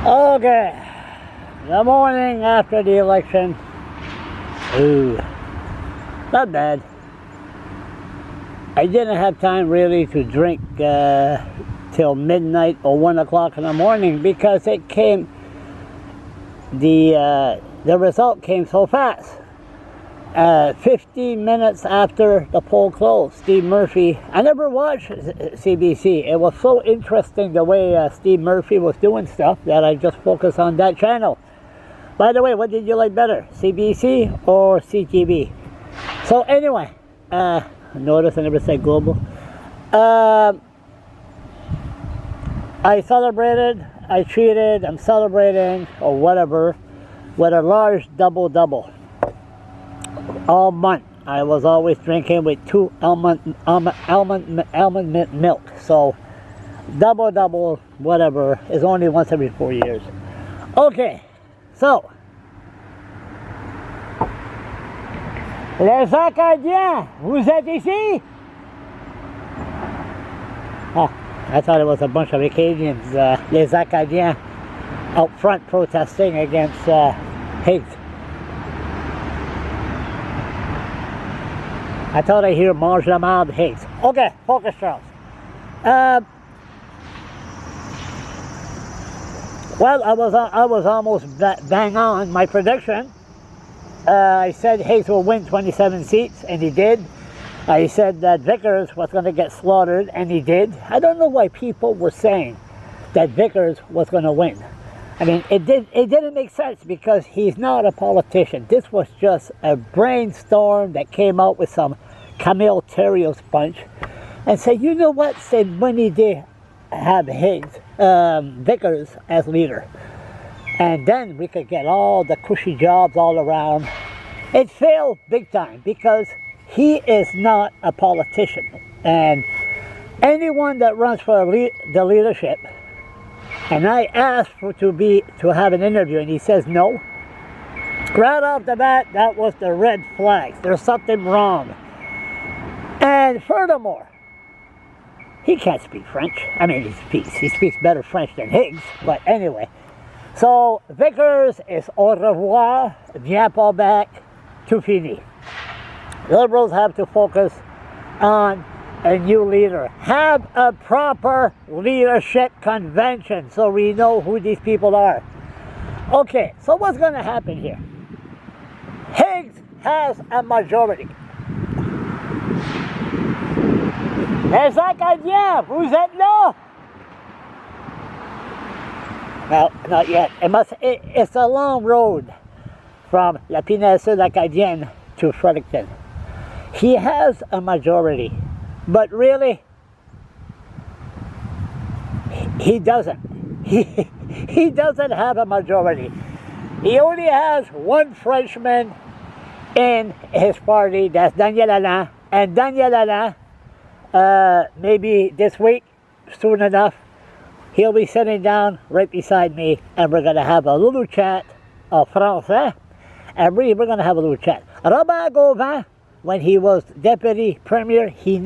Okay, the morning after the election. Ooh, not bad. I didn't have time really to drink till midnight or 1 o'clock in the morning because it came, the result came so fast. 15 minutes after the poll closed, Steve Murphy, I never watched CBC. It was so interesting the way Steve Murphy was doing stuff that I just focused on that channel. By the way, what did you like better, CBC or CTV? So anyway, notice I never said global. I celebrated, I'm celebrating, or whatever, with a large double-double. All month I was always drinking with 2 almond milk. So double whatever is only once every 4 years. Okay, so les Acadiens, vous êtes ici? Oh, I thought it was a bunch of Acadians, les Acadiens, out front protesting against Higgs. I thought I hear Mange la Marde Higgs. Okay, focus, Charles. Well, I was almost bang on my prediction. I said Higgs will win 27 seats, and he did. I said that Vickers was going to get slaughtered, and he did. I don't know why people were saying that Vickers was going to win. I mean, it didn't make sense because he's not a politician. This was just a brainstorm that came out with some Camille Thériault's bunch and said, you know what, c'est bonne idée have Higgs, Vickers as leader. And then we could get all the cushy jobs all around. It failed big time because he is not a politician. And anyone that runs for the leadership, and I asked to have an interview, and he says no. Right off the bat, that was the red flags. There's something wrong. And furthermore, he can't speak French. I mean, he speaks better French than Higgs, but anyway. So Vickers is au revoir, viens pas back, tout fini. Liberals have to focus on a new leader. Have a proper leadership convention so we know who these people are. Okay, so what's going to happen here? Higgs has a majority. Les Acadiens, vous êtes là? No, not yet. It's a long road from La Péninsule Acadienne to Fredericton. He has a majority. But really, he doesn't. He doesn't have a majority. He only has one Frenchman in his party, that's Daniel Alain. And Daniel Alain, maybe this week, soon enough, he'll be sitting down right beside me, and we're going to have a little chat of français, and we're going to have a little chat. Robert Gauvin, when he was deputy premier, he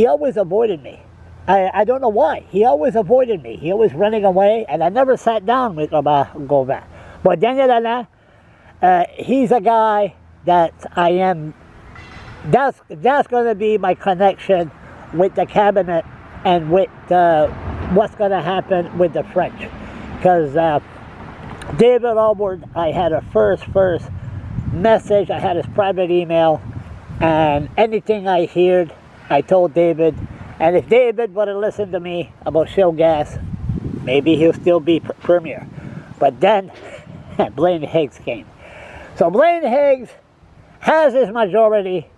always avoided me. I don't know why. He always avoided me. He always running away, and I never sat down with Robert Gauvin. But Daniel Alain, he's a guy that I am, that's going to be my connection with the cabinet and with what's going to happen with the French. Because David Alward, I had a first message, I had his private email, and anything I heard, I told David. And if David would have listened to me about shale gas, maybe he'll still be premier. But then Blaine Higgs came. So Blaine Higgs has his majority,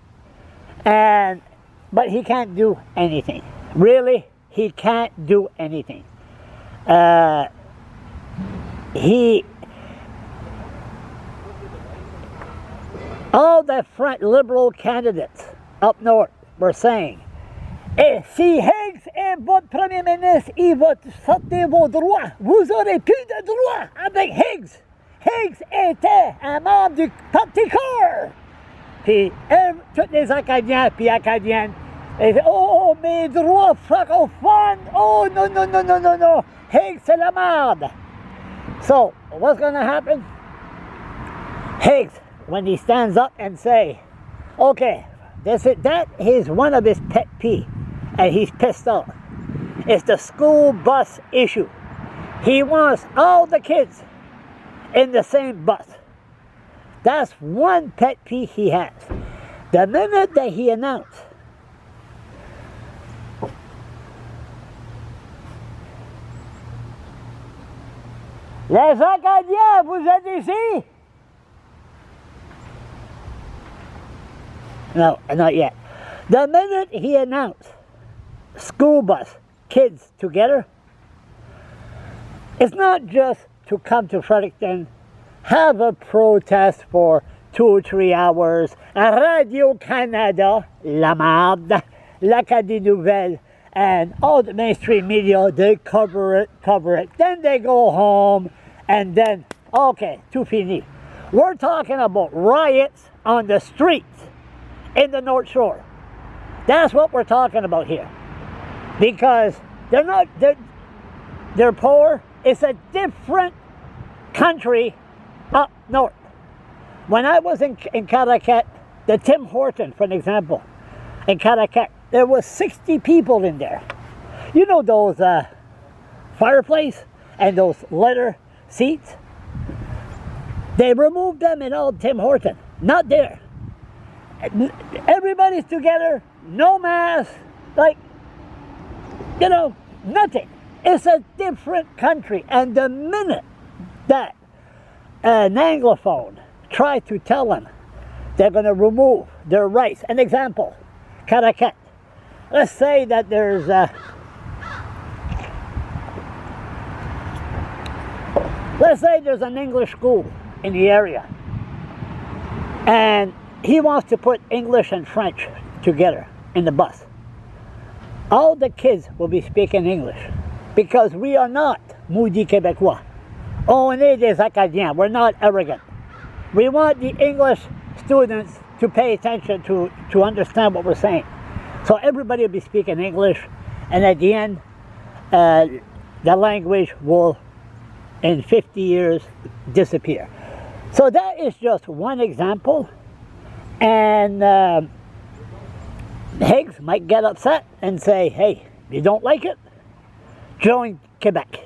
but he can't do anything. Really, he can't do anything. All the front liberal candidates up north were saying, et si Higgs est votre premier ministre, il va sortir vos droits. Vous aurez plus de droits avec Higgs. Higgs était un membre du Parti corps. Puis tous les Acadiens puis Acadiennes, ils disent, oh, mes droits francophones, oh non, non, non, non, non, non, Higgs c'est la merde. So, what's going to happen? Higgs, when he stands up and say, okay, that is one of his pet peeves, and he's pissed off. It's the school bus issue. He wants all the kids in the same bus. That's one pet peeve he has. The minute that he announced Les Acadiens, vous êtes ici? No, not yet. The minute he announced school bus, kids together, it's not just to come to Fredericton, have a protest for 2 or 3 hours. Radio-Canada, La Marde, l'Acadie Nouvelle, and all the mainstream media, they cover it. Then they go home, and then, okay, tout fini. We're talking about riots on the streets in the North Shore. That's what we're talking about here. Because they're poor. It's a different country up north. When I was in Caracat, the Tim Horton, for an example, in Caracat, there was 60 people in there. You know those fireplace and those leather seats? They removed them in old Tim Horton. Not there. Everybody's together, no mask, nothing. It's a different country. And the minute that an Anglophone tried to tell them they're going to remove their rights, an example, Caracat. Let's say that there's an English school in the area, and he wants to put English and French together in the bus. All the kids will be speaking English, because we are not maudits Québécois. On est des Acadiens. We're not arrogant. We want the English students to pay attention to understand what we're saying. So everybody will be speaking English, and at the end, the language will, in 50 years, disappear. So that is just one example, and Higgs might get upset and say, hey, you don't like it? Join Quebec.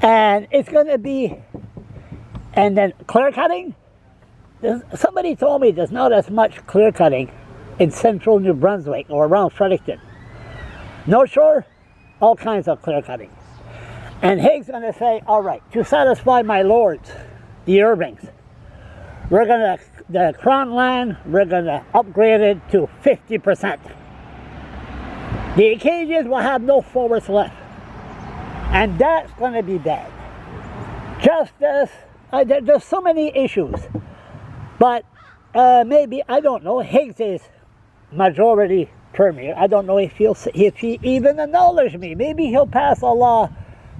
And it's going to be, and then clear cutting. Somebody told me there's not as much clear cutting in central New Brunswick or around Fredericton. North Shore, all kinds of clear cutting. And Higgs going to say, all right, to satisfy my lords, the Irvings, we're going to, the Crown land, we're going to upgrade it to 50%. The Acadians will have no forests left. And that's going to be bad. Justice, there's so many issues. But maybe, I don't know, Higgs is majority premier. I don't know if he even acknowledged me. Maybe he'll pass a law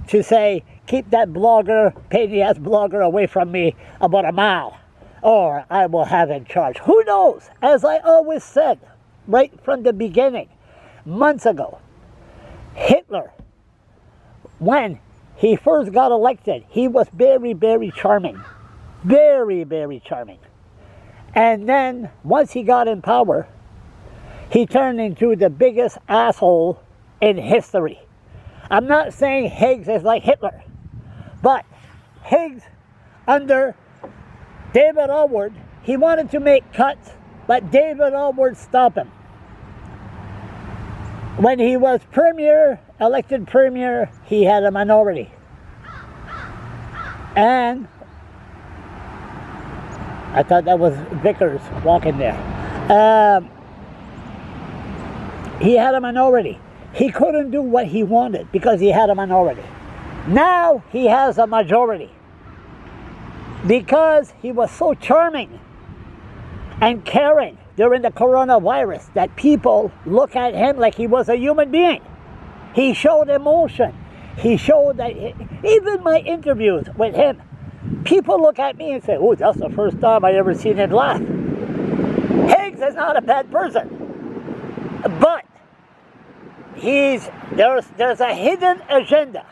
to say, keep that blogger, pain-in-the-ass blogger away from me about a mile, or I will have in charge. Who knows? As I always said, right from the beginning, months ago, Hitler, when he first got elected, he was very, very charming. Very, very charming. And then, once he got in power, he turned into the biggest asshole in history. I'm not saying Higgs is like Hitler, but Higgs, under David Alward, he wanted to make cuts, but David Alward stopped him. When he was premier, elected premier, he had a minority. And I thought that was Vickers walking there. He had a minority. He couldn't do what he wanted because he had a minority. Now he has a majority because he was so charming and caring during the coronavirus that people look at him like he was a human being. He showed emotion. He showed that, even my interviews with him, people look at me and say, oh, that's the first time I ever seen him laugh. Higgs is not a bad person. But there's a hidden agenda.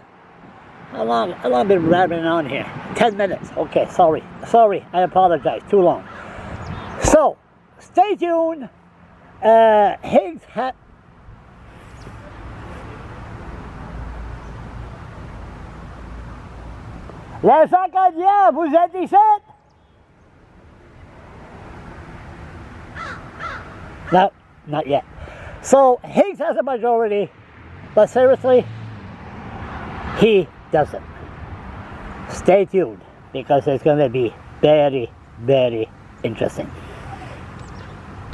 How long have I been rambling on here? 10 minutes. Okay, sorry. Sorry, I apologize. Too long. So, stay tuned. Higgs had... Les Acadiens, vous êtes ici? No, not yet. So, Higgs has a majority, but seriously, he doesn't. Stay tuned, because it's going to be very, very interesting.